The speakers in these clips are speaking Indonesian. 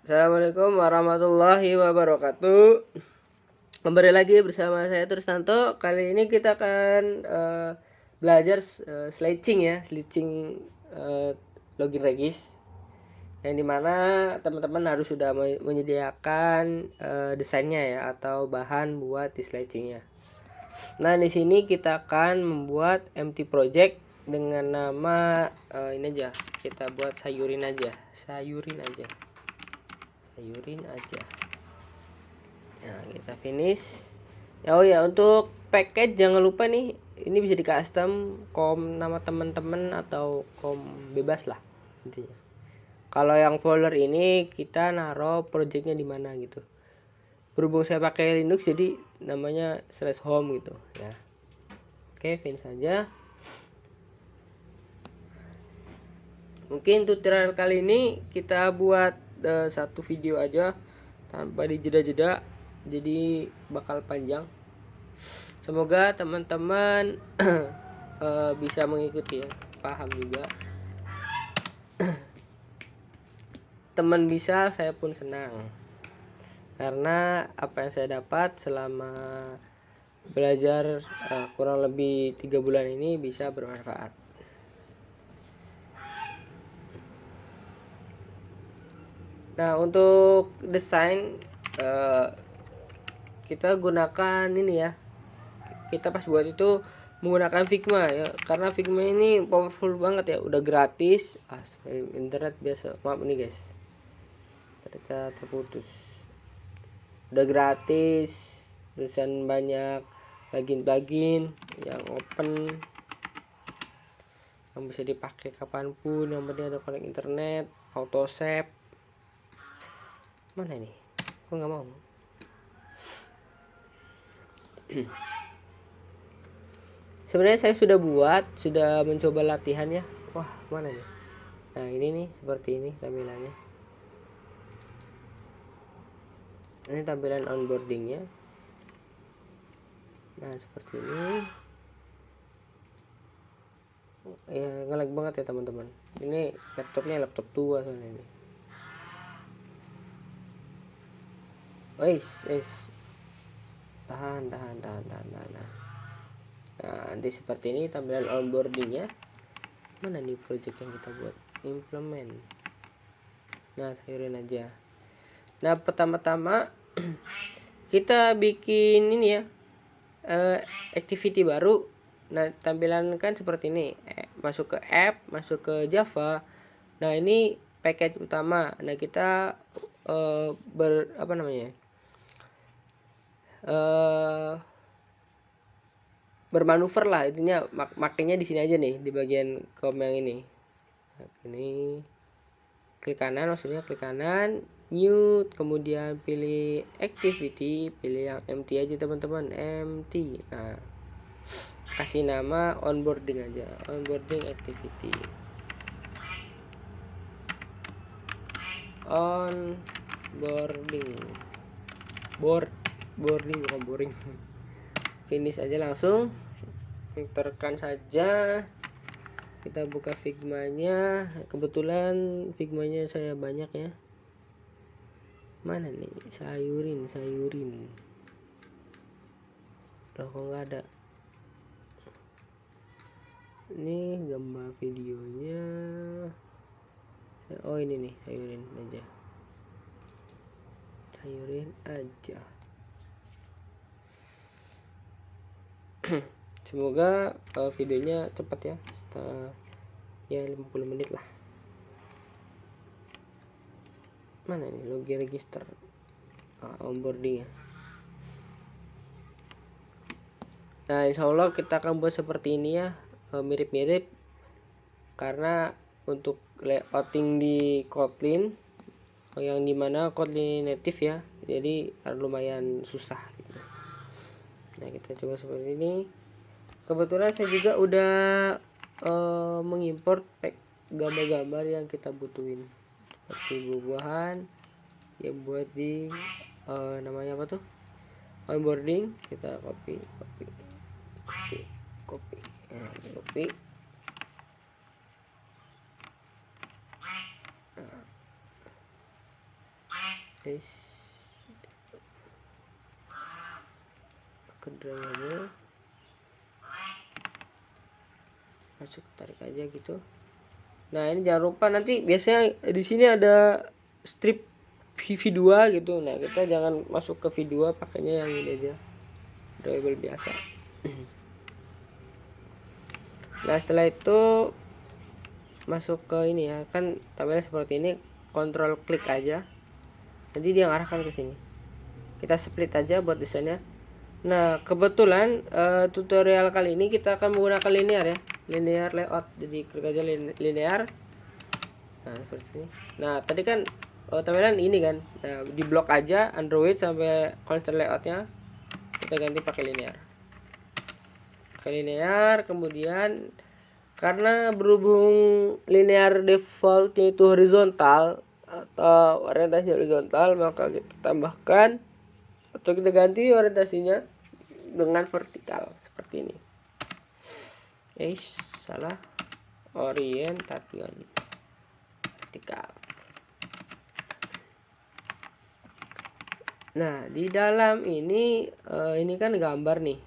Assalamualaikum warahmatullahi wabarakatuh. Kembali lagi bersama saya Trustanto. Kali ini kita akan belajar sledging ya, sledging login regis. Yang dimana teman-teman harus sudah menyediakan desainnya ya atau bahan buat di sledgingnya. Nah di sini kita akan membuat empty project dengan nama ini aja. Kita buat sayurin aja. Nah kita finish ya. Oh ya, untuk package jangan lupa nih, ini bisa di custom nama teman-teman atau bebas lah intinya. Kalau yang folder ini kita naruh projectnya di mana gitu. Berhubung saya pakai Linux jadi namanya /home gitu ya. Oke, finish saja. Mungkin tutorial kali ini kita buat satu video aja tanpa dijeda-jeda, jadi bakal panjang. Semoga teman-teman bisa mengikuti ya, paham juga. Teman bisa, saya pun senang karena apa yang saya dapat selama belajar kurang lebih 3 bulan ini bisa bermanfaat. Nah untuk desain kita gunakan ini ya, kita pas buat itu menggunakan Figma ya, karena Figma ini powerful banget ya, udah gratis. Internet biasa, maaf nih guys, ternyata terputus. Udah gratis, tulisan banyak, plugin yang open yang bisa dipakai kapanpun, yang penting ada konek internet, auto save. Mana ini? Kok nggak mau? Sebenarnya saya sudah mencoba latihan ya. Wah, mana nih? Nah, ini nih seperti ini tampilannya. Ini tampilan onboardingnya. Nah, seperti ini. Ya, nge-lag banget ya teman-teman. Ini laptopnya laptop tua soalnya ini. Tahan. Nah, nanti seperti ini tampilan onboardingnya. Mana nih project yang kita buat? Implement. Nah, sayurin aja. Nah, pertama-tama kita bikin ini ya, activity baru. Nah, tampilan kan seperti ini. Masuk ke app, masuk ke Java. Nah, ini package utama. Nah, kita bermanuver lah intinya, makanya di sini aja nih di bagian kom yang ini. Nah, ini klik kanan, new, kemudian pilih activity, pilih yang empty aja teman-teman, empty. Nah, kasih nama onboarding aja, onboarding activity, boarding bukan boring. Finish aja langsung, enterkan saja. Kita buka Figma-nya. Kebetulan Figma-nya saya banyak ya. Mana nih? Sayurin. Loh, kok nggak ada? Ini gambar videonya. Oh, ini nih, sayurin aja. Semoga videonya cepat ya, setelah ya 50 menit lah. Mana nih login register, onboarding ya. Nah, insya Allah kita akan buat seperti ini ya, mirip-mirip, karena untuk layouting di Kotlin yang dimana Kotlin native ya, jadi lumayan susah gitu. Nah, kita coba seperti ini. Kebetulan saya juga udah mengimport pack gambar-gambar yang kita butuhin, seperti buah-buahan yang buat di namanya apa tuh, onboarding. Kita copy. guys, ke drawable, masuk, tarik aja gitu. Nah ini jangan lupa nanti biasanya di sini ada strip V2 gitu. Nah kita jangan masuk ke V2, pakainya yang ini aja, drawable biasa. Nah setelah itu masuk ke ini ya, kan tabelnya seperti ini, kontrol klik aja, nanti dia ngarahkan ke sini. Kita split aja buat desainnya. Nah kebetulan tutorial kali ini kita akan menggunakan linear ya, linear layout. Jadi klik aja linear. Nah seperti ini. Nah tadi kan tampilan ini kan, nah, di blok aja Android sampai constant layoutnya kita ganti pakai linear. Kemudian karena berhubung linear defaultnya itu horizontal atau orientasi horizontal, maka kita tambahkan atau kita ganti orientasinya dengan vertikal seperti ini. Salah, orientation vertikal. Nah di dalam ini kan gambar nih,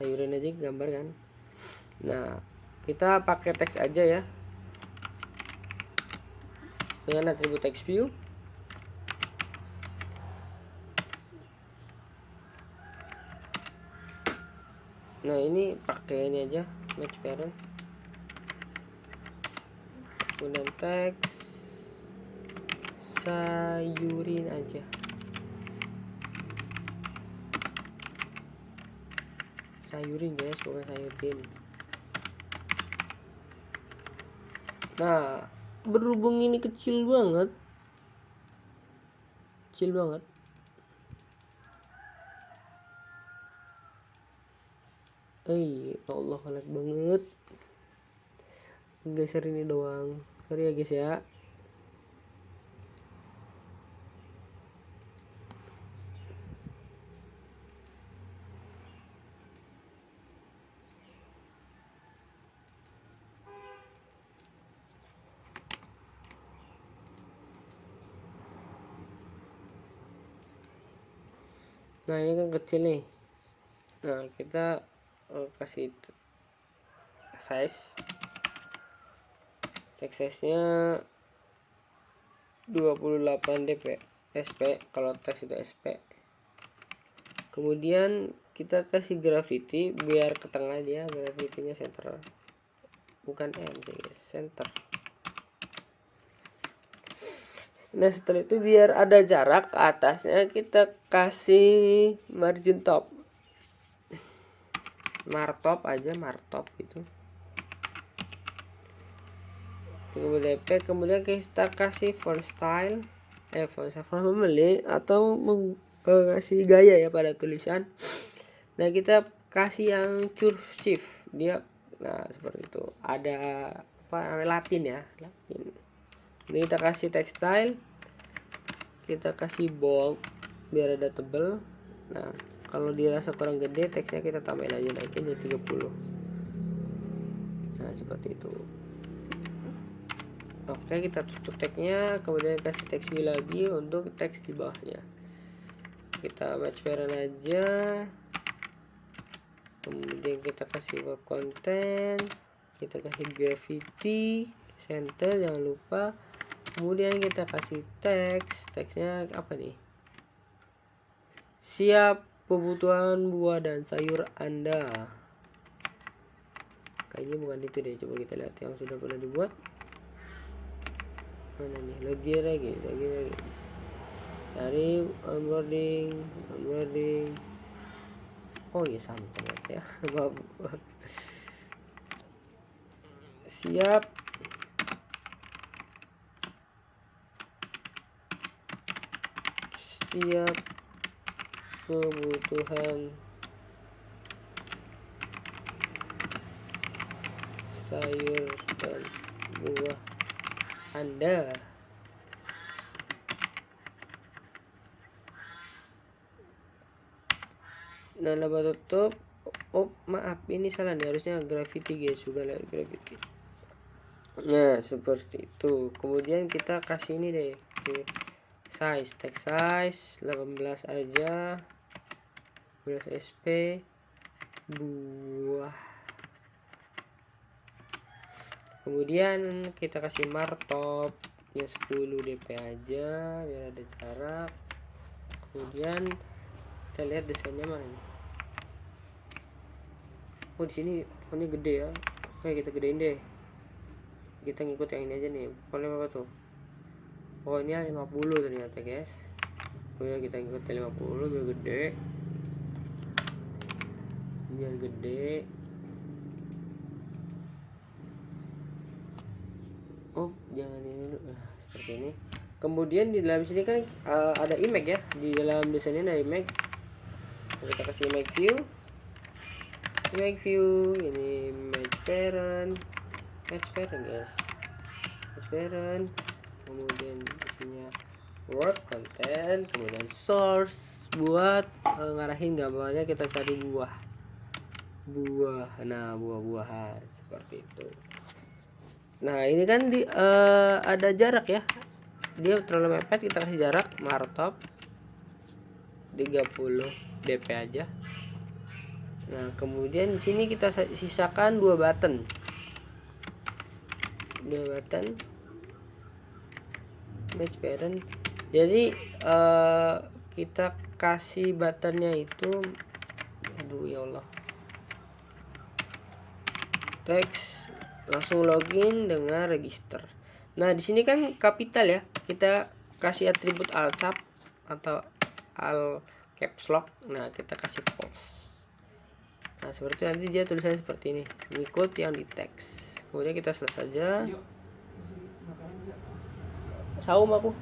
sayurin aja gambar kan. Nah kita pakai teks aja ya, dengan atribut text view. Nah ini pakai ini aja, match parent, kemudian teks sayurin aja, sayurin guys, bukan sayurin. Nah berhubung ini kecil banget, Allah lag banget, geser ini doang, sorry ya guys ya. Nah ini kan kecil nih. Nah kita kasih size, text size nya 28 dp sp kalau teks itu sp. Kemudian kita kasih gravity biar ke tengah dia, gravity-nya center, bukan M sih guys, center. Nah setelah itu biar ada jarak ke atasnya kita kasih margin top, martop aja, martop gitu. Kemudian kita kasih font style, font family atau kasih gaya ya pada tulisan. Nah kita kasih yang cursive dia, nah seperti itu, ada apa namanya, Latin ya, Latin. Ini kita kasih text style, kita kasih bold biar ada tebel. Nah kalau dirasa kurang gede teksnya kita tambahin aja, naikin jadi 30. Nah seperti itu. Oke kita tutup tagnya, kemudian kasih text view lagi untuk teks di bawahnya. Kita match parent aja, kemudian kita kasih web content, kita kasih gravity center jangan lupa. Kemudian kita kasih teksnya apa nih, siap kebutuhan buah dan sayur Anda. Kayaknya bukan itu deh, coba kita lihat yang sudah pernah dibuat. Mana nih, login lagi dari onboarding. Oh iya santai ya. Siap kebutuhan sayur dan buah Anda. Nah lebar tutup. Oh maaf ini salah nih, harusnya gravity guys, juga lihat gravity. Nah seperti itu. Kemudian kita kasih ini deh, Size, text size 18 aja. 12 SP buah. Kemudian kita kasih martop ya 10 DP aja biar ada jarak. Kemudian kita lihat desainnya mana nih. Oh, di sini fontnya gede ya. Oke, kita gedein deh. Kita ngikut yang ini aja nih. Fontnya apa tuh? Oh, ini 50 ternyata, guys. Udah, kita ngikut 50 biar gede. Biar gede. Oh, jangan ini dulu. Nah, seperti ini. Kemudian di dalam sini kan ada image ya. Di dalam desain ini ada image. Kita kasih image view. Image view ini image parent. Image parent, guys. Image parent. Kemudian isinya word, content, kemudian source buat ngarahin gambarnya. Kita cari buah. Nah, buah-buahan seperti itu. Nah, ini kan ada jarak ya. Dia terlalu mepet, kita kasih jarak martop 30 dp aja. Nah, kemudian di sini kita sisakan 2 button. 2 button match parent. Jadi kita kasih buttonnya itu, aduh ya Allah, teks langsung login dengan register. Nah, di sini kan kapital ya. Kita kasih atribut alcap atau all caps lock. Nah, kita kasih false. Nah, seperti nanti dia tulisannya seperti ini, mengikut yang di teks. Kemudian kita selesai saja. Saum aku.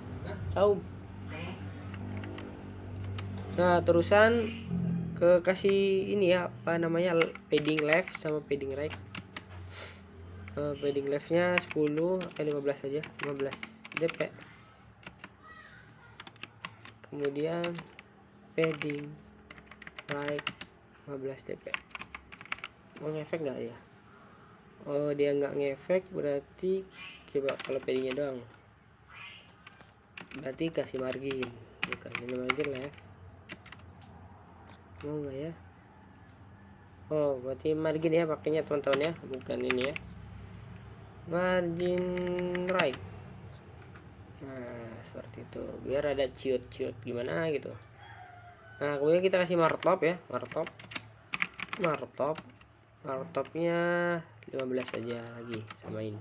Saum. Nah, terusan kasih ini ya, apa namanya, padding left sama padding right. Padding leftnya 10, 15 aja, 15 dp. Kemudian padding right 15 dp. Mau ngefek nggak ya? Oh, dia nggak ngefek, berarti coba kalau paddingnya doang, berarti kasih margin. Bukan ini margin left, mau nggak ya? Oh, berarti margin ya pakainya teman-teman ya, bukan ini ya, margin right. Nah, seperti itu biar ada ciut-ciut gimana gitu. Nah, kemudian kita kasih martop ya, martopnya 15 saja lagi, samain.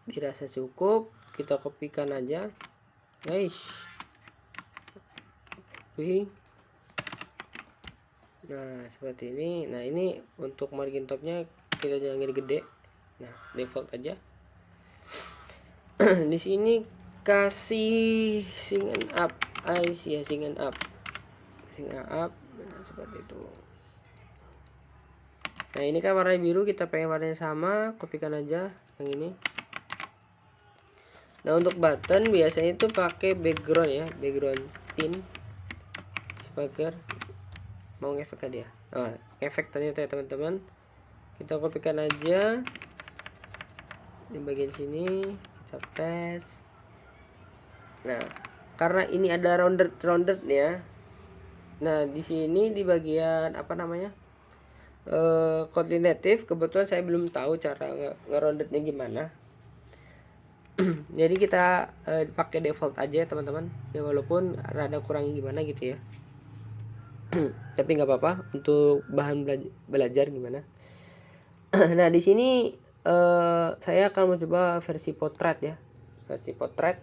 Dirasa cukup, kita kopikan aja guys. Nah, seperti ini. Nah, ini untuk margin topnya kita jangan gede-gede. Nah, default aja. Di sini kasih sing and up, ya, sing and up. Nah, seperti itu. Nah, ini kan warna biru, kita pengen warnanya sama, kopikan aja yang ini. Nah, untuk button biasanya itu pakai background ya, background pin sebagai mau ngefek kan dia. Nah, efek ternyata ya teman-teman. Kita kopikan aja di bagian sini, kita paste. Nah, karena ini ada rounded ya. Nah, di sini di bagian apa namanya, koordinatif, kebetulan saya belum tahu cara ngeroundednya gimana. Jadi kita pakai default aja ya teman-teman ya, walaupun rada kurang gimana gitu ya. Tapi nggak apa-apa untuk bahan belajar gimana. Nah, di sini saya akan mencoba versi potret ya, versi potret.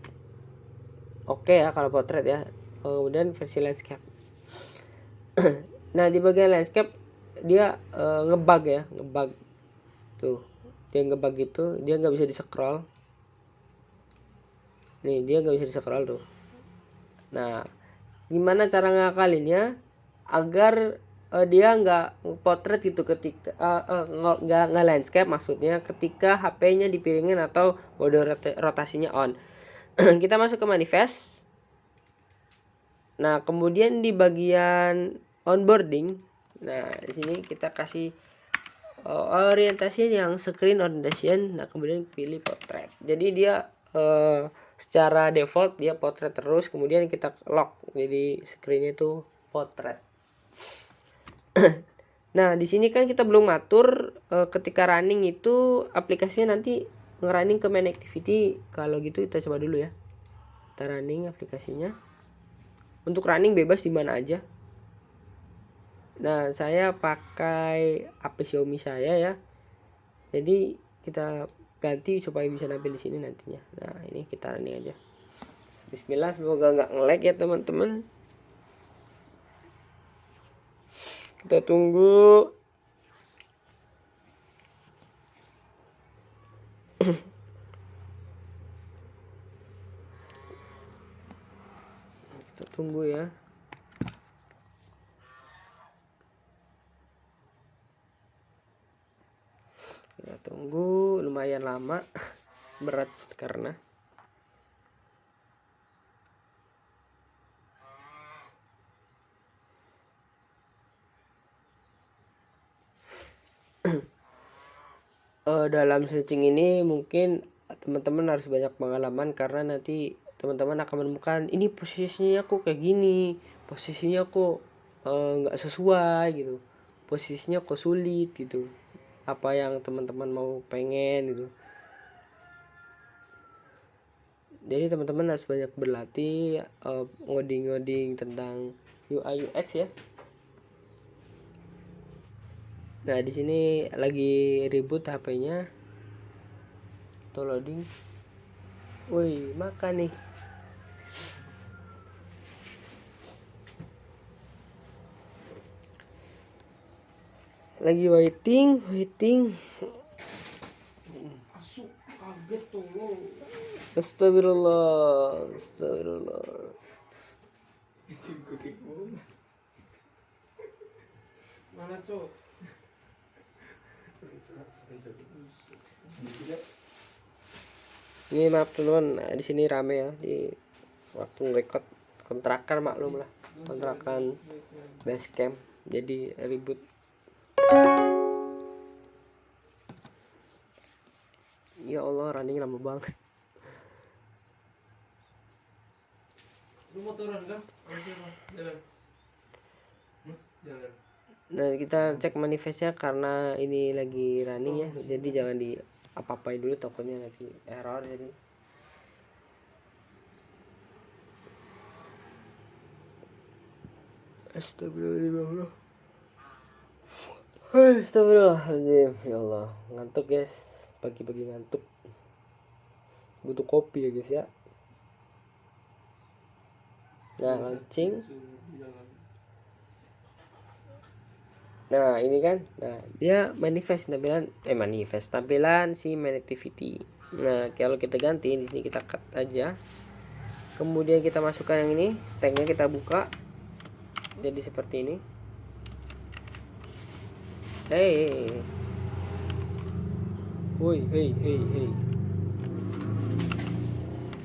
Oke ya kalau potret ya. Kemudian versi landscape. Nah, di bagian landscape dia ngebug ya, ngebug tuh, dia ngebug gitu, dia nggak bisa di scroll. Nih, dia nggak bisa di scroll tuh. Nah, gimana cara ngakalinnya agar dia nggak potret gitu ketika nggak landscape, maksudnya ketika HP-nya dipiringin atau mode rotasinya on. Kita masuk ke manifest. Nah, kemudian di bagian onboarding, nah di sini kita kasih orientation yang screen orientation. Nah, kemudian pilih portrait. Jadi dia secara default dia potret terus, kemudian kita lock jadi screennya itu potret. Nah di sini kan kita belum ngatur ketika running itu aplikasinya nanti ngerunning ke main activity. Kalau gitu kita coba dulu ya, kita running aplikasinya. Untuk running bebas di mana aja. Nah saya pakai HP Xiaomi saya ya, jadi kita ganti supaya bisa nampil di sini nantinya. Nah ini kita running aja. Bismillah, semoga nggak nge-lag ya teman-teman. Kita tunggu. Kita tunggu ya. Kita tunggu, lumayan lama. Berat karena dalam searching ini mungkin teman-teman harus banyak pengalaman, karena nanti teman-teman akan menemukan ini posisinya kok kayak gini, posisinya kok nggak sesuai gitu, posisinya kok sulit gitu, apa yang teman-teman mau pengen gitu. Jadi teman-teman harus banyak berlatih ngoding-ngoding tentang UI UX ya. Nah di sini lagi ribut HP-nya, tuh loading. Woi makan nih. Lagi waiting. Masuk kaget tuh lo. Astagfirullah. Mana tuh? Ini maaf teman-teman, nah, di sini rame ya di waktu record kontrakan, maklum lah, kontrakan base camp, jadi ribut. Ya Allah, running lama banget. Lu mau turun kan? Jalan. Jalan. Nah kita cek manifestnya karena ini lagi running ya, jadi jangan di apa-apain dulu, takutnya nanti error. Jadi Astagfirullahaladzim. Ya Allah, ngantuk guys, pagi-pagi ngantuk, butuh kopi ya guys ya. Nah launching. Nah ini kan, nah dia manifest tampilan si main activity. Nah kalau kita ganti di sini, kita cut aja, kemudian kita masukkan yang ini, tagnya kita buka jadi seperti ini. Hey.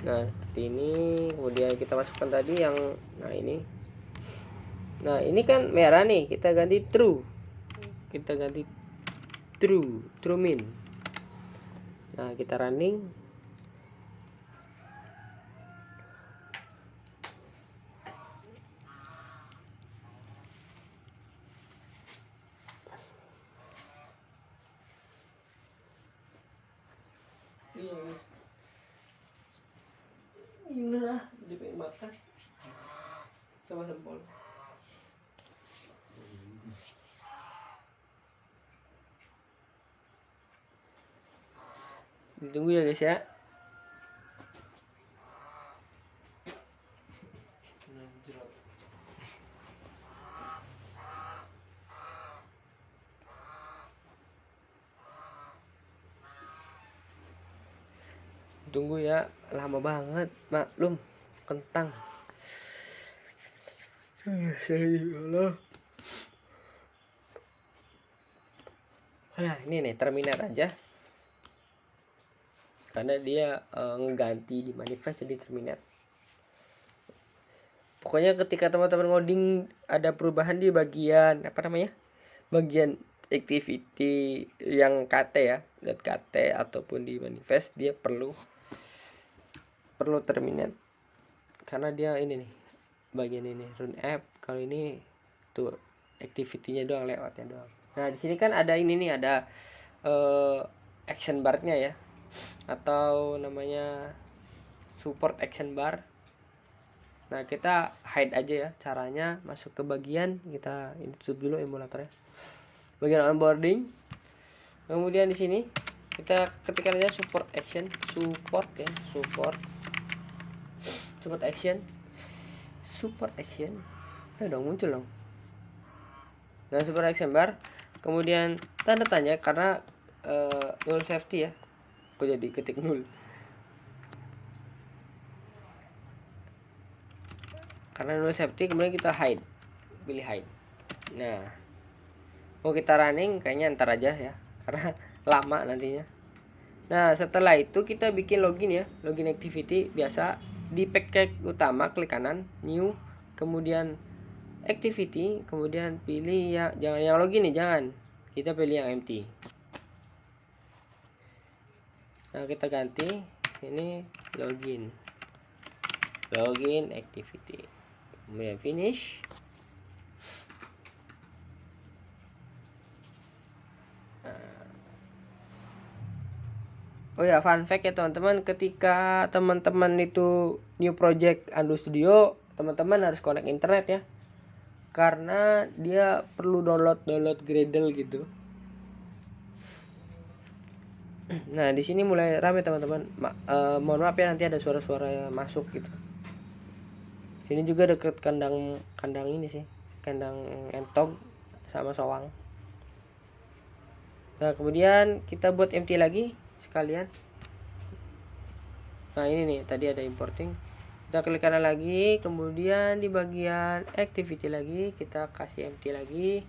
Nah seperti ini, kemudian kita masukkan tadi yang ini. Nah ini kan merah nih, kita ganti true min. Nah kita running. Ini lah, jadi pengen makan sama sempol. Ditunggu ya guys ya. Tunggu ya, lama banget, maklum, kentang. Nah ini nih terminate aja, karena dia ngeganti di manifest jadi terminate. Pokoknya ketika teman-teman ngoding ada perubahan di bagian bagian activity yang KT ya, lihat KT ataupun di manifest, dia perlu perlu terminate karena dia ini nih bagian ini run app. Kalau ini tuh activity-nya doang, lewatnya doang. Nah di sini kan ada ini nih, ada action bar-nya ya, atau namanya support action bar. Nah kita hide aja ya. Caranya masuk ke bagian, kita ini tutup dulu emulatornya, bagian onboarding. Kemudian di sini kita ketikkan aja support action, support action. Dong muncul dong. Nah support action bar, kemudian tanda tanya karena null safety ya, aku jadi ketik null karena null safety. Kemudian kita hide, pilih hide. Nah mau kita running kayaknya ntar aja ya karena lama nantinya. Nah setelah itu kita bikin login ya, login activity biasa. Di package utama klik kanan new, kemudian activity, kemudian pilih ya, jangan yang login nih, jangan, kita pilih yang empty. Nah kita ganti ini login activity, kemudian finish. Oh ya, fun fact ya teman-teman, ketika teman-teman itu new project Andu Studio, teman-teman harus connect internet ya, karena dia perlu download Gradle gitu. Nah di sini mulai rame teman-teman. Mohon maaf ya nanti ada suara-suara masuk gitu. Sini juga deket kandang ini sih, kandang entog sama soang. Nah kemudian kita buat empty lagi sekalian. Nah ini nih tadi ada importing, kita klik kanan lagi, kemudian di bagian activity lagi kita kasih empty lagi.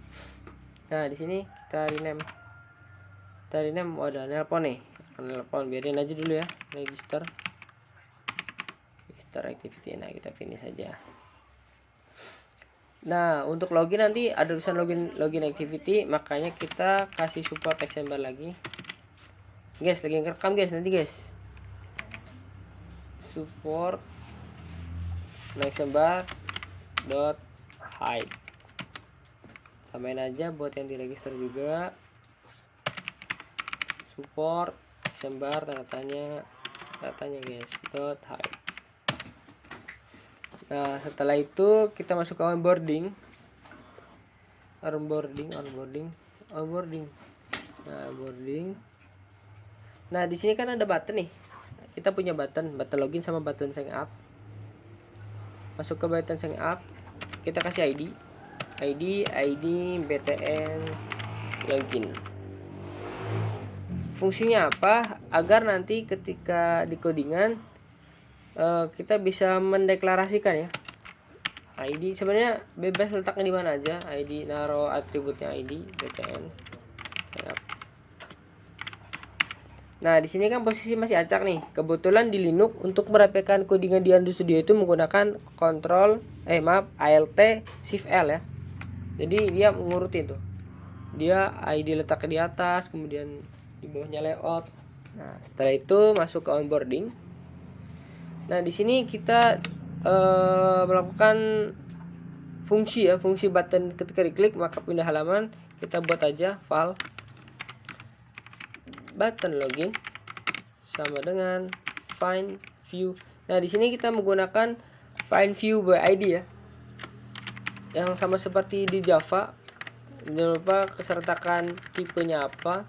Nah di sini kita rename, oh ada nelpon nih, biarin aja dulu ya, register activity. Nah kita finish saja. Nah untuk login nanti ada tulisan login activity, makanya kita kasih support action bar lagi. Guys lagi ngerekam guys, nanti guys support action bar dot hide, samain aja buat yang diregister juga. Support action bar tanda tanya guys dot hide. Nah setelah itu kita masuk ke onboarding. Nah onboarding. Nah di sini kan ada button nih, kita punya button login sama button sign up. Masuk ke button sign up, kita kasih ID btn login. Fungsinya apa? Agar nanti ketika di codingan kita bisa mendeklarasikan ya ID. Sebenarnya bebas letaknya di mana aja, ID, naruh atributnya ID btn sign up. Nah, di sini kan posisi masih acak nih. Kebetulan di Linux untuk merapikan codingan di Andu Studio itu menggunakan alt shift L ya. Jadi dia mengurutin tuh. Dia ID letak di atas, kemudian di bawahnya layout. Nah, setelah itu masuk ke onboarding. Nah, di sini kita melakukan fungsi button. Ketika diklik maka pindah halaman, kita buat aja file button login sama dengan find view. Nah di sini kita menggunakan find view by ID ya, yang sama seperti di Java. Jangan lupa kesertakan tipenya apa.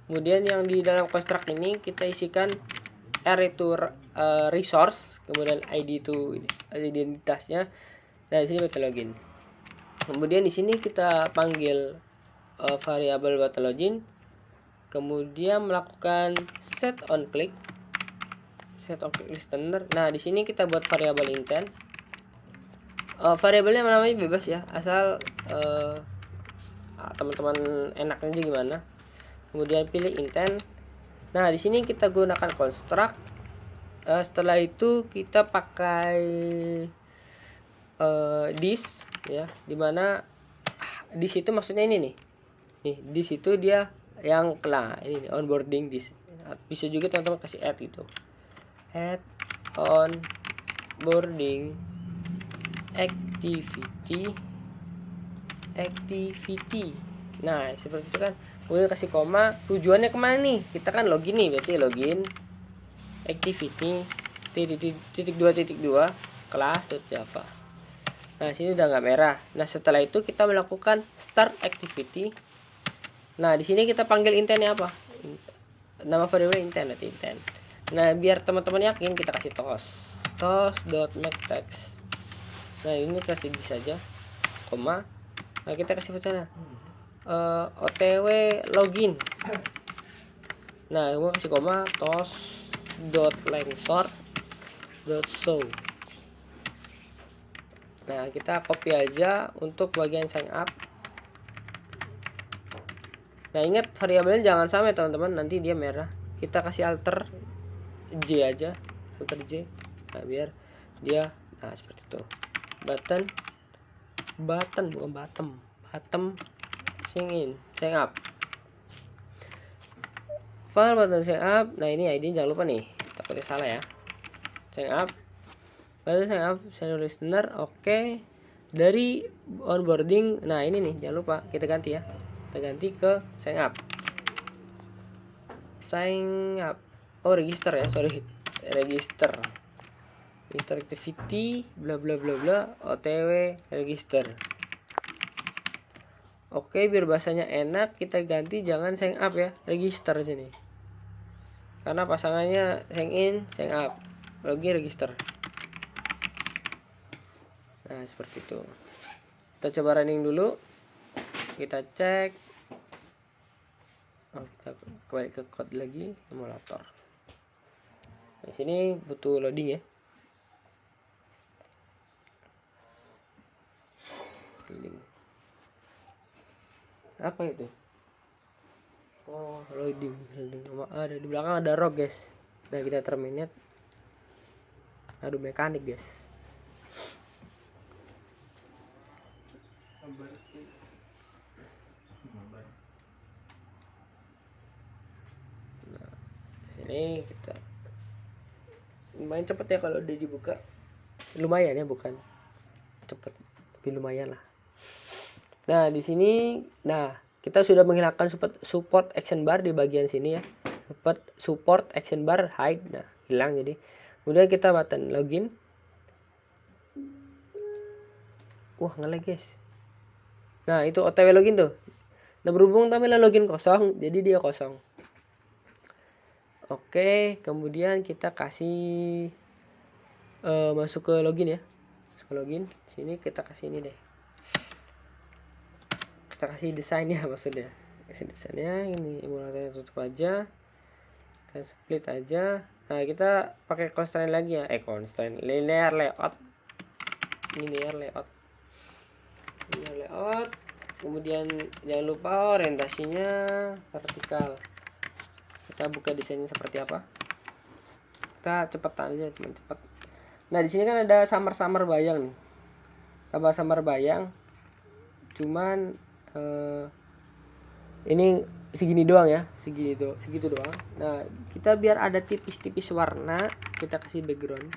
Kemudian yang di dalam construct ini kita isikan R itu resource, kemudian ID itu identitasnya. Nah di sini button login. Kemudian di sini kita panggil variabel button login. Kemudian melakukan set on click listener. Nah di sini kita buat variabel intent. Variabelnya namanya bebas ya, asal teman-teman enaknya aja gimana. Kemudian pilih intent. Nah di sini kita gunakan construct. Setelah itu kita pakai this ya, dimana this itu maksudnya ini nih this itu dia yang ini onboarding this. Bisa juga teman-teman kasih add gitu, add onboarding activity. Nah seperti itu kan, kemudian kasih koma. Tujuannya kemana nih? Kita kan login nih, berarti login activity .2.2 kelas.java. Nah sini udah nggak merah. Nah setelah itu kita melakukan start activity. Nah di sini kita panggil intentnya apa? Nama variable intent, nanti intent. Nah biar teman-teman yakin, kita kasih toast.makeText. Nah ini kasih di saja koma. Nah kita kasih bacanya otw login. Nah gue kasih koma toast.length_show. Nah kita copy aja untuk bagian sign up. Nah ingat variabelnya jangan sampai teman-teman, nanti dia merah. Kita kasih alter J aja, alter J. Nah biar dia, nah seperti itu. Button sign up. File button sign up. Nah ini ID jangan lupa nih, takutnya salah ya. Sign up, button sign up, send listener. Oke. Dari onboarding, nah ini nih jangan lupa kita ganti ya. Kita ganti ke sign up. Oh register ya, sorry, register activity bla bla bla bla otw register. Oke, biar bahasanya enak kita ganti jangan sign up ya, register sini, karena pasangannya sign in sign up, login register. Nah seperti itu. Kita coba running dulu, kita cek. Kita kembali ke code lagi, emulator. Di sini butuh loading ya. Loading. Apa itu? Oh, loading. Ada di belakang ada rock, guys. Nah, kita terminate. Aduh, mekanik, guys. Nah, ini kita lumayan cepet ya kalau udah dibuka. Lumayan ya, bukan cepet, tapi lumayan lah. Nah di sini, nah kita sudah menghilangkan support action bar di bagian sini ya. Support action bar hide, nah hilang jadi. Kemudian kita button login. Wah ngelag guys. Nah itu otw login tuh. Nah berhubung tampilan login kosong, jadi dia kosong. Oke, kemudian kita kasih masuk ke login ya. Masuk ke login. Sini kita kasih ini deh. Kita kasih desainnya maksudnya. Kasih desainnya ini, emulatornya tutup aja. Kita split aja. Nah, kita pakai constraint lagi ya. Constraint linear layout. Linear layout. Kemudian jangan lupa orientasinya vertikal. Kita buka desainnya seperti apa. Kita cepetan aja, cuman cepet. Nah di sini kan ada samar-samar bayang nih, samar-samar bayang. Cuman ini segini doang ya, segitu doang. Nah kita biar ada tipis-tipis warna, kita kasih background.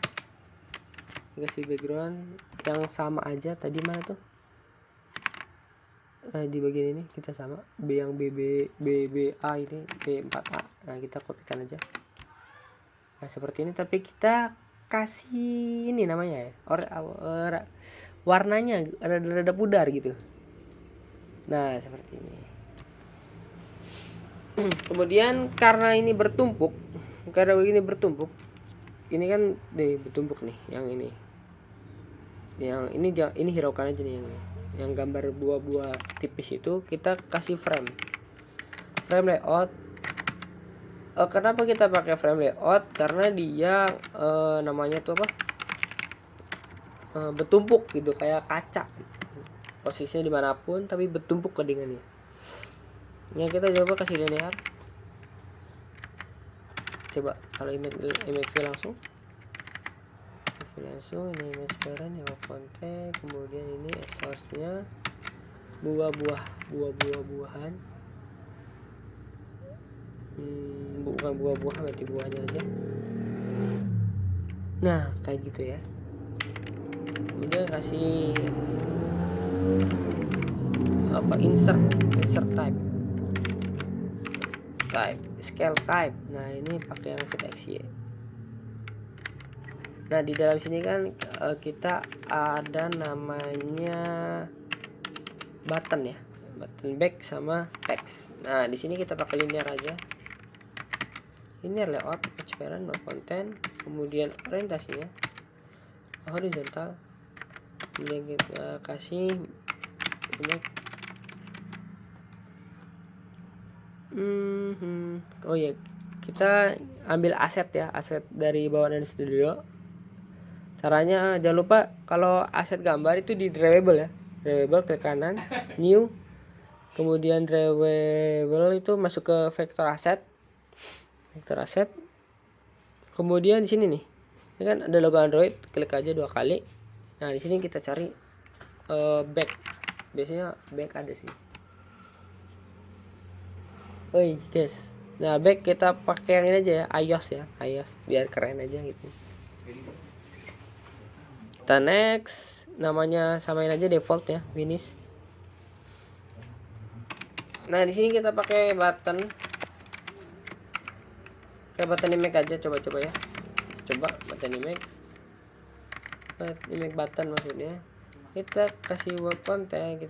Kasih background yang sama aja. Tadi mana tuh? Di bagian ini kita sama yang BBA ini B4A. Nah kita kopikan aja. Nah seperti ini, tapi kita kasih ini namanya ya, warnanya rada pudar gitu. Nah seperti ini. Kemudian karena ini bertumpuk, ini kan bertumpuk nih, yang ini hiraukan aja nih, yang gambar buah-buah tipis itu kita kasih frame layout. Kenapa kita pakai frame layout? Karena dia namanya tuh apa? Bertumpuk gitu, kayak kaca. Posisinya dimanapun, tapi bertumpuk kedengannya. Ini kita coba kasih linear. Coba kalau image langsung. Ini image parent, ya konten, kemudian ini source-nya buah-buahan. Bukan buah-buahan, berarti buahnya aja. Nah kayak gitu ya. Kemudian kasih apa, insert type scale type. Nah ini pakai yang fit XY. Nah di dalam sini kan kita ada namanya button ya, button back sama text. Nah di sini kita pakai linear aja, linear layout, transparent, no content, kemudian orientasinya horizontal, kemudian kita kasih image. Oh ya, kita ambil aset ya, aset dari bawaan studio. Caranya jangan lupa kalau aset gambar itu di drawable ya, drawable klik kanan, new, kemudian drawable itu masuk ke vector asset, kemudian di sini nih, ini kan ada logo Android, klik aja 2 kali. Nah di sini kita cari back, biasanya back ada sih. Oi guys, nah back kita pakai yang ini aja ya, iOS biar keren aja gitu. Kita next, namanya samain aja default ya, finish. Nah di sini kita pakai button, kayak button image aja, coba ya, button image button maksudnya. Kita kasih web content,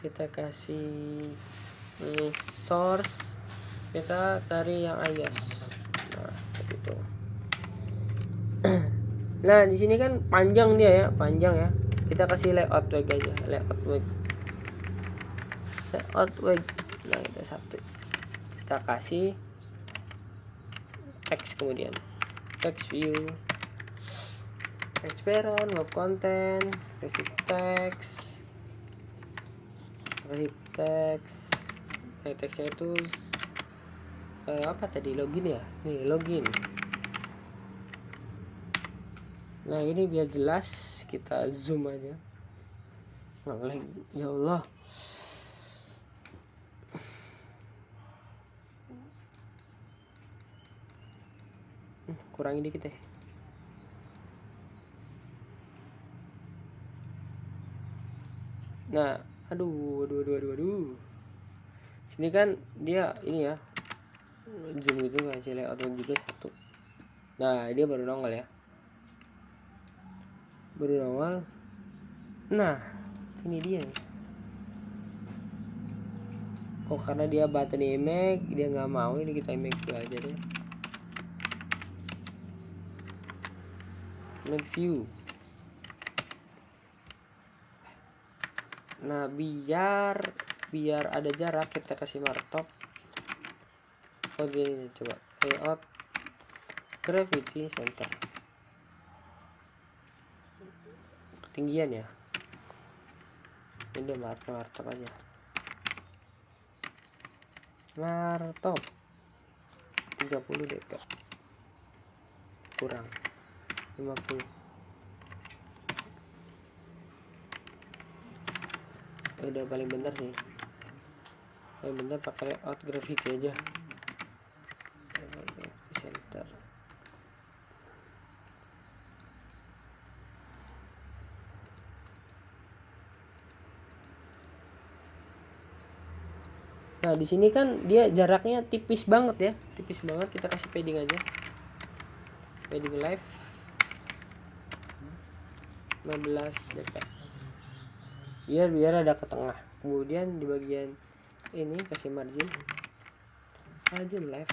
kita kasih source, kita cari yang iOS. Nah seperti itu. Nah di sini kan panjang dia ya, kita kasih layout wag aja, nah kita satu, kita kasih text, kemudian text view, transparent, web content, kasih text, teksnya itu apa tadi, login ya, nih login. Nah ini biar jelas kita zoom aja. Ngelag ya Allah. Kurangi dikit deh. Nah aduh. Sini kan dia ini ya, zoom gitu ngasih layout juga satu. Nah dia baru nongol ya, nah ini dia nih. Karena dia button image, dia nggak mau, ini kita image dulu aja deh, image view. Nah biar ada jarak, kita kasih markup. Ini coba layout gravity center, ketinggian ya, ini udah markup aja, markup 30 dp kurang 50. Udah paling bener sih, pakai layout gravity aja, center. Nah di sini kan dia jaraknya tipis banget ya, kita kasih padding aja, padding live 15 dp biar ada ke tengah. Kemudian di bagian ini kasih margin live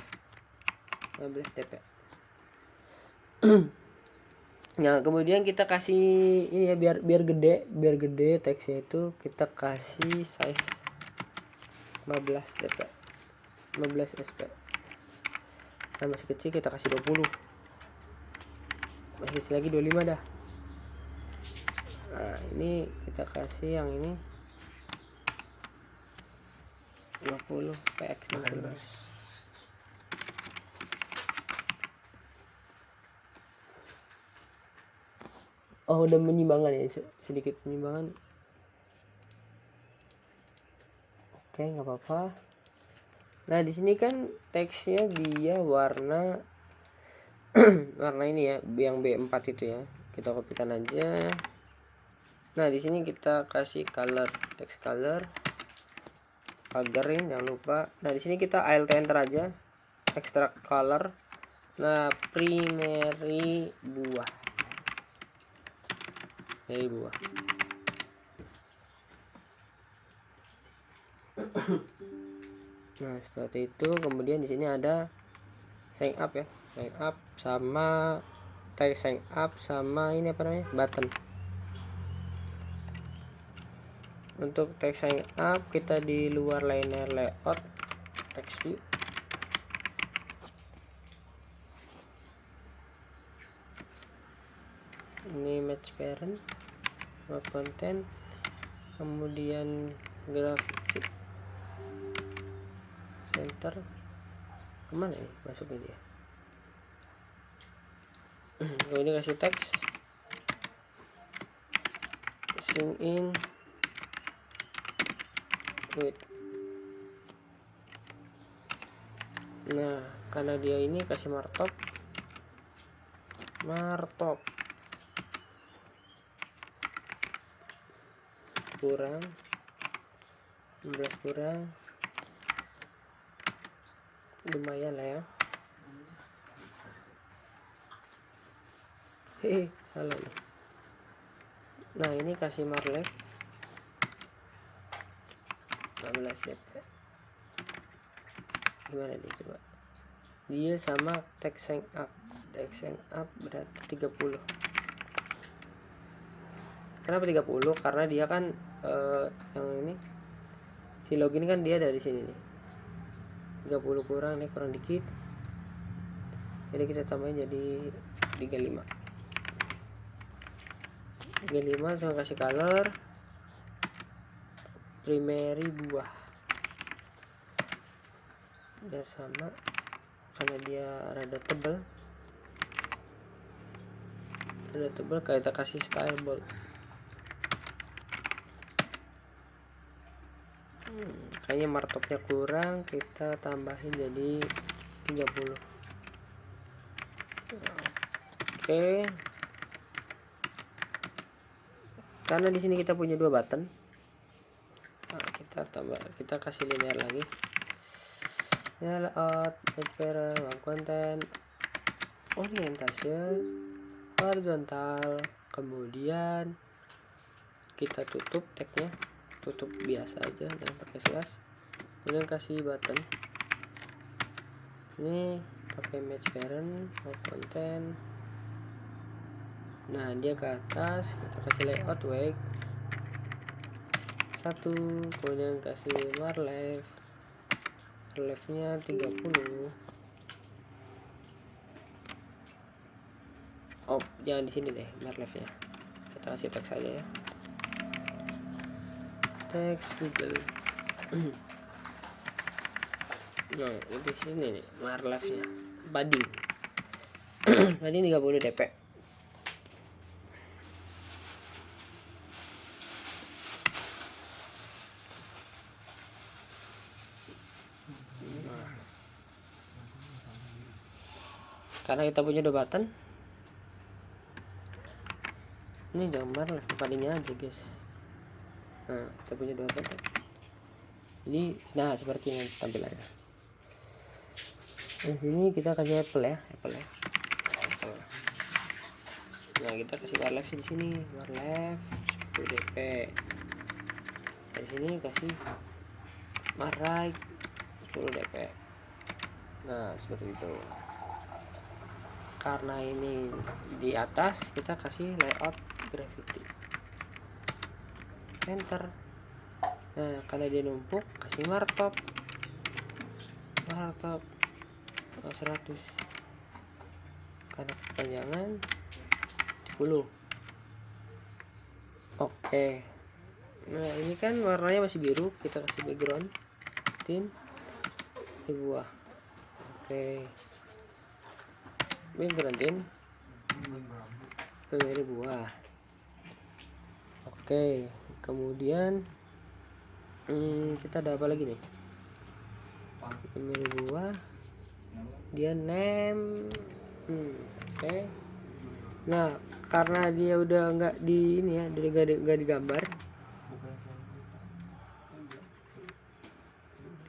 15 dp. Nah kemudian kita kasih ini ya, biar gede teksnya itu, kita kasih size 15 dp, 15 sp. Nah masih kecil kita kasih 20, masih kecil lagi 25 dah. Nah ini kita kasih yang ini 20 px 16. Oh udah menyimbangan ya, sedikit penyimbangan. Oke nggak apa-apa. Nah di sini kan teksnya dia warna warna ini ya, yang B4 itu ya, kita kopikan aja. Nah di sini kita kasih color, text color, pagerin jangan lupa. Nah di sini kita alt enter aja, extract color. Nah primary buah, buah. Nah seperti itu. Kemudian di sini ada sign up ya, sign up sama text sign up sama ini apa namanya, button. Untuk text sign up kita di luar liner layout, text view. Ini match parent, content, kemudian grafik center, kemana ya masuknya dia. Kalau ini kasih teks, sing in with. Nah karena dia ini kasih markup kurang 16 kurang, lumayan lah ya. Salah nih. Nah ini kasih marlef 16 dp. Gimana nih coba, dia sama text sign up berarti 30. Kenapa 30? Karena dia kan yang ini si login kan dia dari sini nih, 30 kurang, ini kurang dikit, jadi kita tambahin jadi 35 sama kasih color primary buah biar sama, karena dia rada tebal kita kasih style bold. Kayaknya markupnya kurang, kita tambahin jadi 30. Oke. Karena di sini kita punya 2 button, nah, kita kasih linear lagi. Ya, layout, page parent, content, orientation, horizontal, kemudian kita tutup tagnya, tutup biasa aja, jangan pakai slash. Kemudian kasih button, ini pakai match parent, content. Nah dia ke atas, kita kasih layout wake 1, kemudian kasih marlef nya 30. Oh jangan di sini deh marlefnya, kita kasih teks aja ya, teks Google. Nah di sini nih marlefnya padding padding 30 dp. Karena kita punya 2 button, ini gambar lah paddingnya aja guys. Nah kita punya 2 button, jadi nah seperti ini tampilannya. Di sini kita kasih apple ya. Nah kita kasih warlef di sini, warlef 10 dp. Di sini kasih marright 10 dp. Nah seperti itu. Karena ini di atas, kita kasih layout graffiti, enter. Nah karena dia numpuk, kasih markup 100, karena kepanjangan 10. Oke. Nah ini kan warnanya masih biru, kita kasih background tint buah. Oke, background tint primary buah. Oke, kemudian kita ada apa lagi nih, primary buah, dia name Oke. Nah, karena dia udah nggak di ini ya, nggak digambar,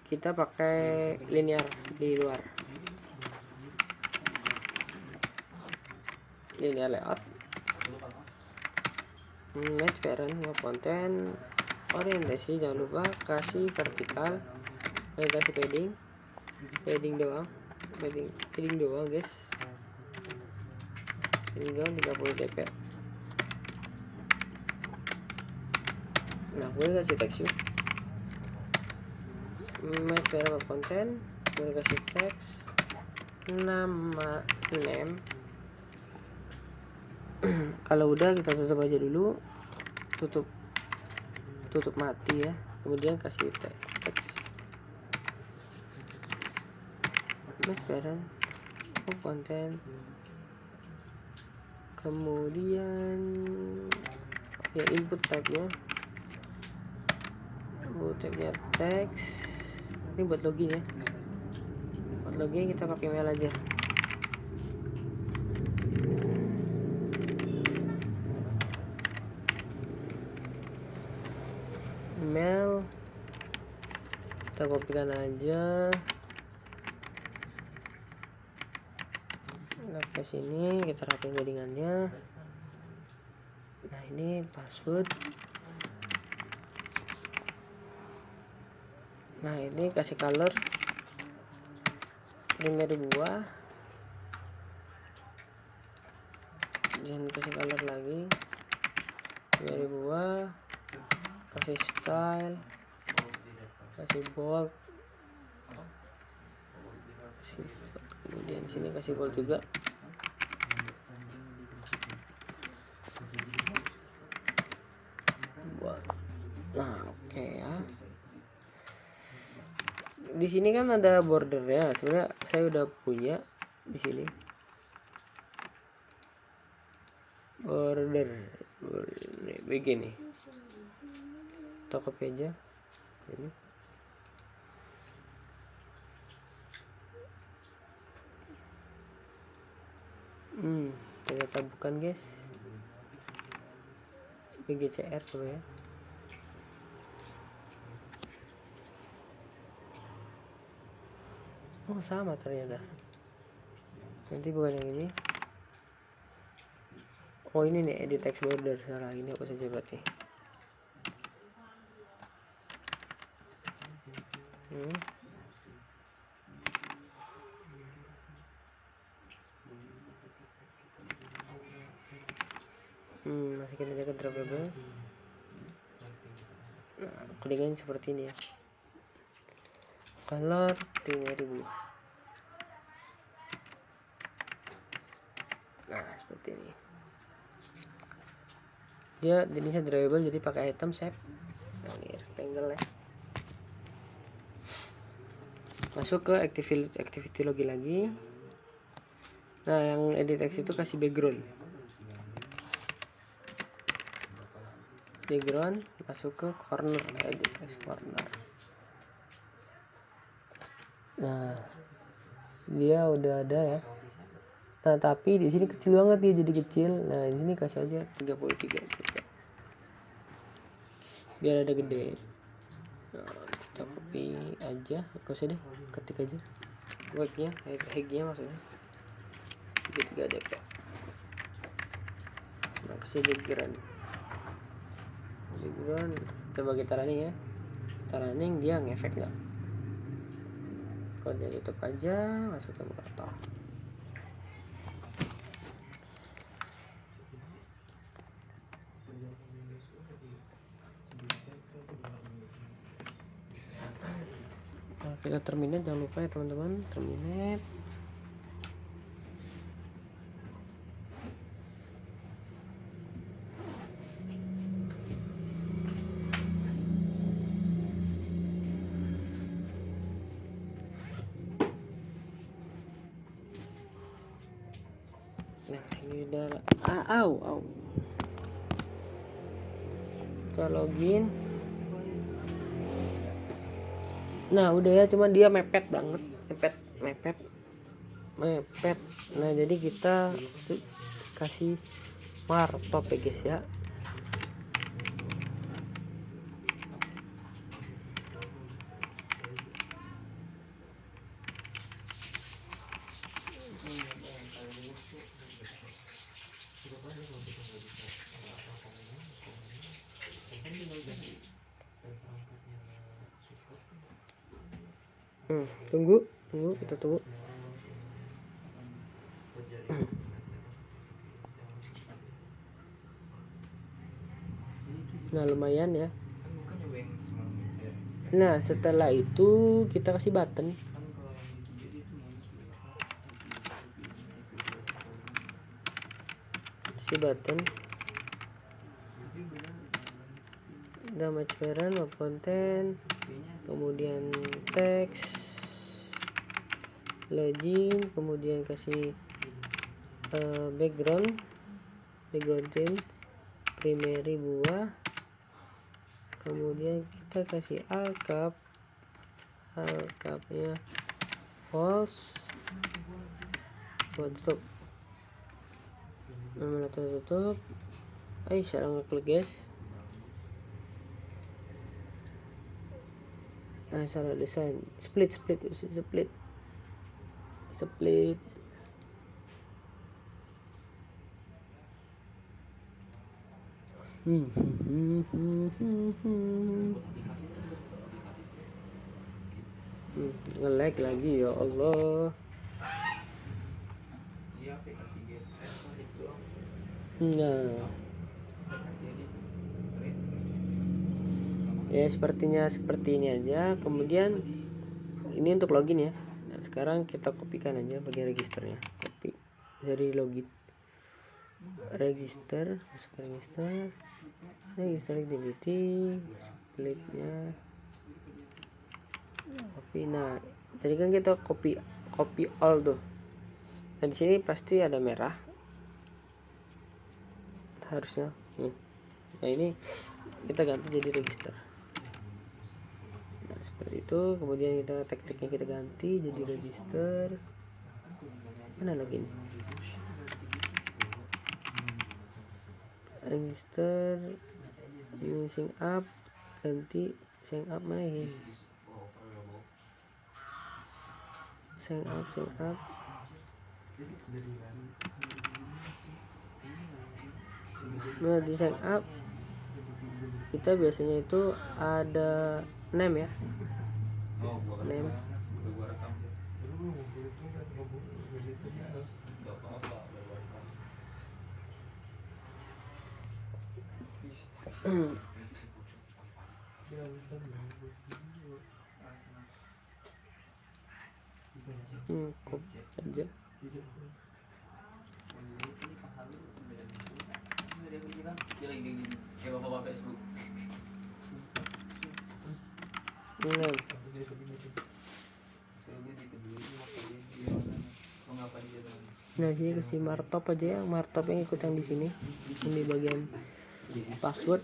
kita pakai linear di luar. Linear layout, match parent, konten, orientasi, jangan lupa kasih vertikal, kasih padding doang guys, padding doang 30 dp. Nah, gue kasih teks yuk, match parent konten, gue kasih teks nama name. Kalau udah kita tutup aja dulu, tutup mati ya, kemudian kasih teks match parent konten, kemudian ya input type-nya teks. Ini buat login ya, buat login kita pakai mail aja. Email kita kopikan aja, nah ke sini kita rapin codingannya. Nah, ini password. Nah, ini kasih color primary buah, dan kasih color lagi primary buah, kasih style, kasih bold, kemudian sini kasih bold juga. Nah, oke ya. Di sini kan ada border ya. Sebenarnya saya udah punya di sini border begini. Kita copy aja ini. Ternyata bukan guys. BGCR coba ya. Oh, sama ternyata. Nanti bukan yang ini. Oh, ini nih edit text border. Salah, ini apa saja berarti. Masukin aja ke drawable. Nah, codingan seperti ini ya. Color 3000. Nah, seperti ini. Dia jenisnya drawable, jadi pakai item shape. Nah, ini rectangle ya. Masuk ke activity login lagi. Nah, yang edit text itu kasih background, masuk ke corner, edit text corner. Nah, dia udah ada ya. Nah, tapi di sini kecil banget dia, jadi kecil. Nah, di sini kasih aja 33 juga. Biar ada gede. Nah, kita copy aja, gak usah deh, ketik aja hagnya maksudnya 33 dp. Nah, kasih background, coba kita running ya. Kita running, dia ngefek nggak? Kode tutup aja, masuk ke motor. Nah, kita terminate, jangan lupa ya teman-teman, terminate. Nah, ini udah kita login. Nah, udah ya, cuman dia mepet banget, mepet. mepet. Nah jadi kita kasih martop ya guys ya. Tunggu kita tunggu. Nah lumayan ya. Nah setelah itu kita kasih button. Nama ceran, konten, kemudian teks, login, kemudian kasih background tint, primary buah, kemudian kita kasih alkapnya false, tutup. Nama tutup. Salah ngeklik guys. Salah desain. Split. Nge-lag lagi ya Allah. Nah ya sepertinya seperti ini aja. Kemudian ini untuk login ya. Nah sekarang kita kopikan aja bagian registernya. Copy dari login, register, masuk ke register activity, splitnya copy. Nah tadi kan kita copy all tuh. Nah di sini pasti ada merah harusnya. Nah ini kita ganti jadi register. Nah seperti itu. Kemudian kita tag-tagnya kita ganti jadi register. Mana login? Register. Ini sync up, ganti sync up mana ya? Sync up. Nah di sign up kita biasanya itu ada name ya, name. Copy aja. Nah sini kasih martop aja ya, martop yang ikut yang di sini. Ini bagian password.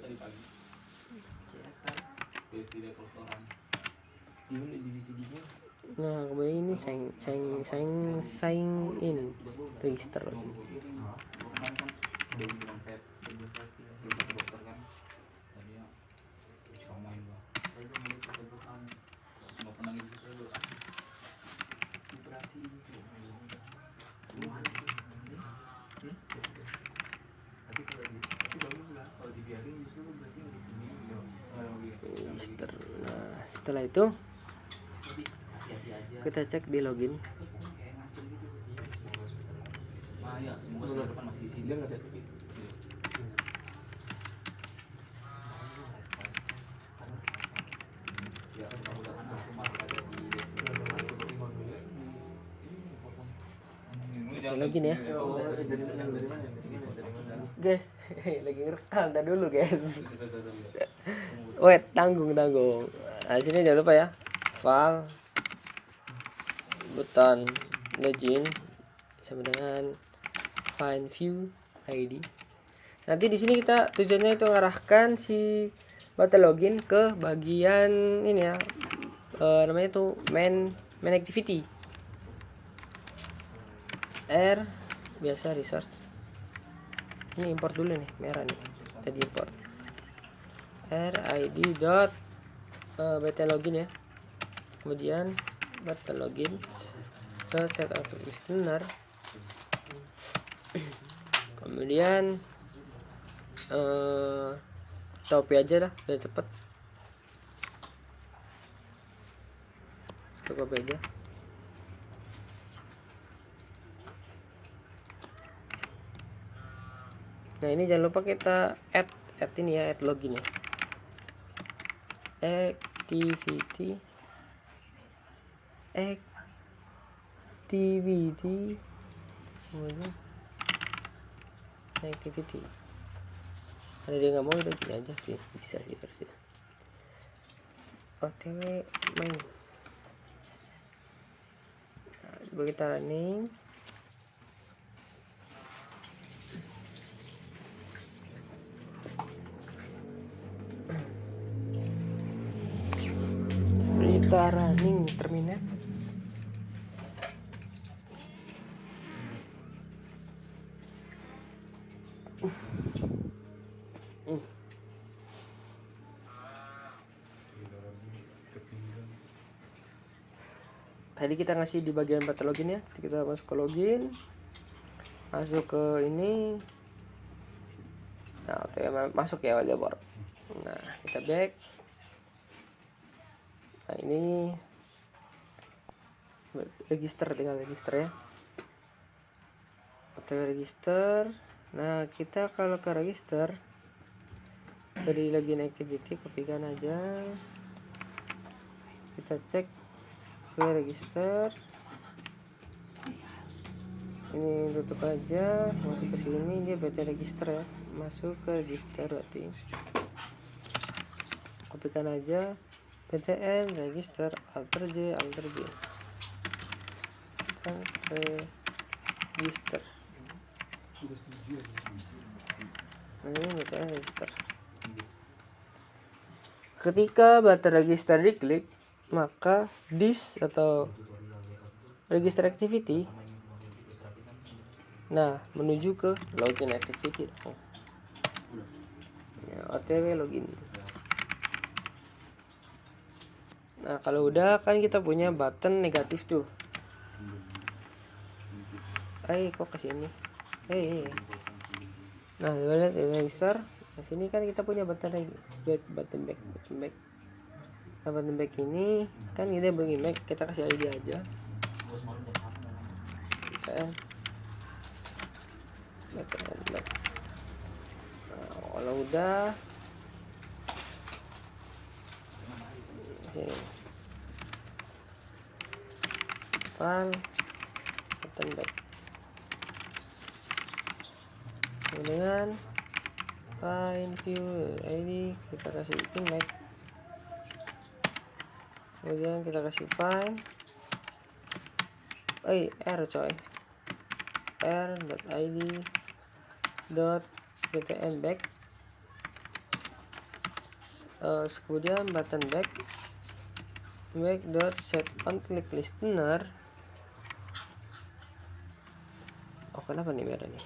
Nah kemudian ini sign in, register lagi. Nah setelah itu kita cek di login. Kita login ya guys. Lagi ngerekam, tar dulu guys. Wait, tanggung. Nah sini jangan lupa ya, file, button login sama dengan find view ID. Nanti di sini kita tujuannya itu ngarahkan si button login ke bagian ini ya, namanya tuh main activity. R biasa research. Ini import dulu nih, merah nih, tadi import R id dot button login ya, kemudian button login ke set aktif listener, kemudian copy aja lah biar cepet, copy aja. Nah ini jangan lupa kita add ini ya, add login ya, activity kemudian activity. Kalau dia nggak mau udah gini aja sih, bisa sih versi otw main. Nah, coba kita running. Kita running terminal. Tadi kita ngasih di bagian button login ya, kita masuk ke login, masuk ke ini, nah masuk ya wallpaper. Nah kita back. Nah ini register, tinggal register ya, otw register. Nah kita kalau ke register dari login activity, kopikan aja, kita cek ke register, ini tutup aja, masuk ke sini, dia berarti register ya, masuk ke register berarti kopikan aja btn register alter j kan register. Nah ini btn register. Ketika button register diklik, maka this atau register activity nah menuju ke login activity dong. Ya, otw login. Nah kalau udah kan kita punya button negatif tuh. Kok kesini? Nah lihat register. Nah sini kan kita punya button back. Nah button back ini kan kita bagi back, kita kasih ID aja. Button back. Nah, kalau udah sini button back dengan find view ID, kita kasih pin back, kemudian kita kasih find r coy r.id .btn back, kemudian button back set on click listener. Kenapa nih merah nih?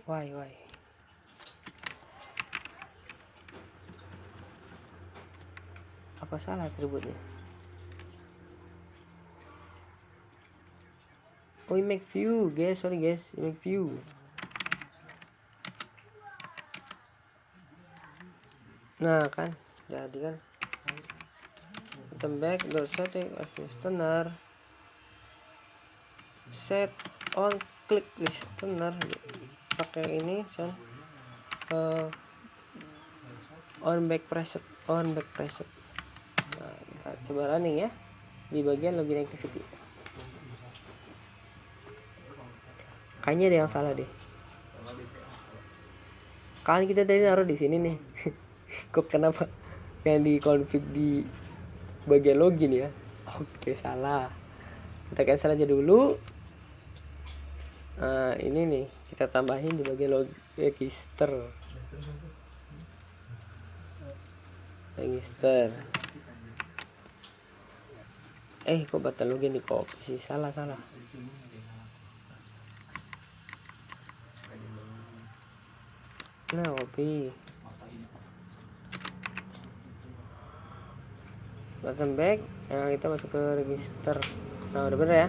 Why? Apa salah atributnya? Make view guys, sorry guys, make view. Nah kan jadi kan button back set listener, set on click listener, pakai ini on back preset. Nah, kita coba running ya di bagian login activity. Kayaknya ada yang salah deh. Kan kita tadi naruh di sini nih. Kok kenapa yang di config di bagian login ya? Oke, salah. Kita cancel aja dulu. Nah, ini nih kita tambahin di bagian register. register. Kok batal login di copy sih? Salah. Nah, copy. Button back. Nah, kita masuk ke register. Nah, udah bener ya.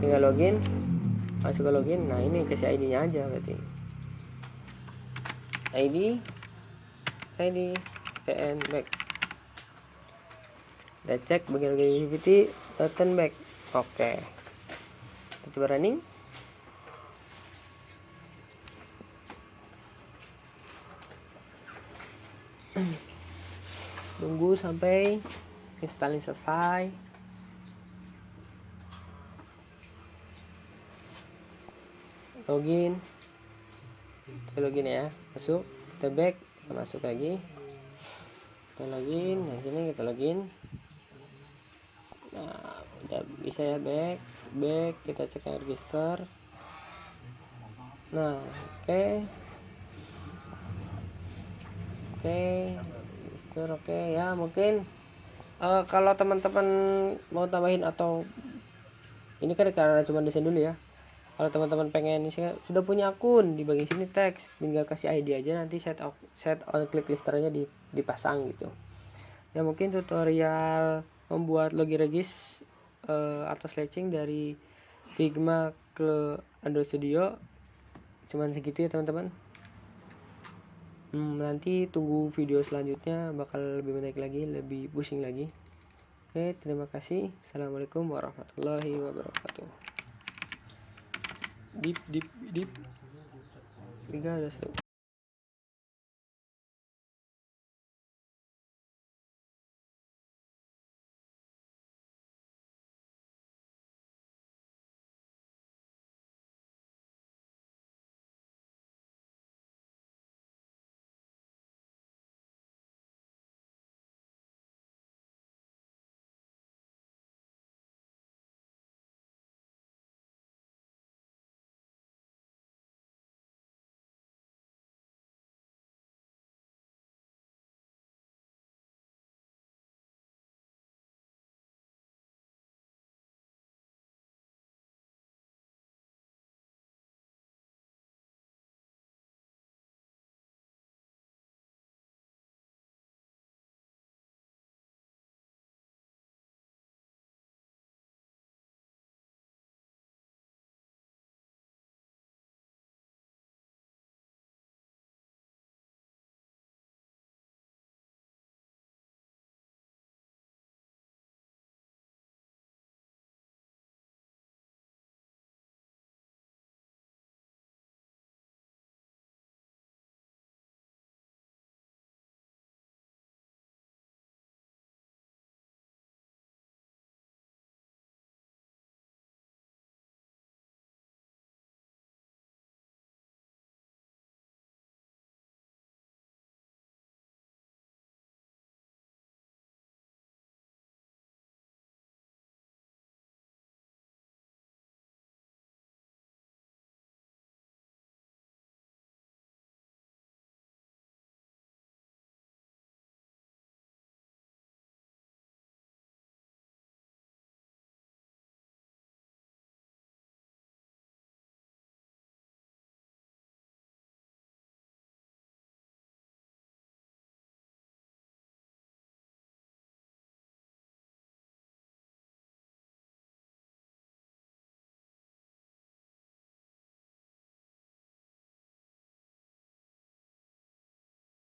Tinggal login. Masuk ke login. Nah, ini kasih ID-nya aja berarti. ID PN back. Kita cek bagian activity button back. Oke. Kita coba running. Tunggu sampai installnya selesai. Login. Kita login ya. Masuk. Kita back. Kita masuk lagi. Kita login. Nah, sini kita login. Nah, udah bisa ya, back. Kita cek yang register. Nah, oke. Register oke ya. Mungkin kalau teman-teman mau tambahin atau ini kan karena cuma desain dulu ya. Kalau teman-teman pengen sudah punya akun, di bagian sini teks, tinggal kasih ID aja, nanti set on click listernya dipasang gitu. Ya, mungkin tutorial membuat login regis atau sledging dari Figma ke Android Studio cuman segitu ya teman-teman. Nanti tunggu video selanjutnya, bakal lebih menarik lagi, lebih pusing lagi. Oke, terima kasih. Assalamualaikum warahmatullahi wabarakatuh. Dip 3 udah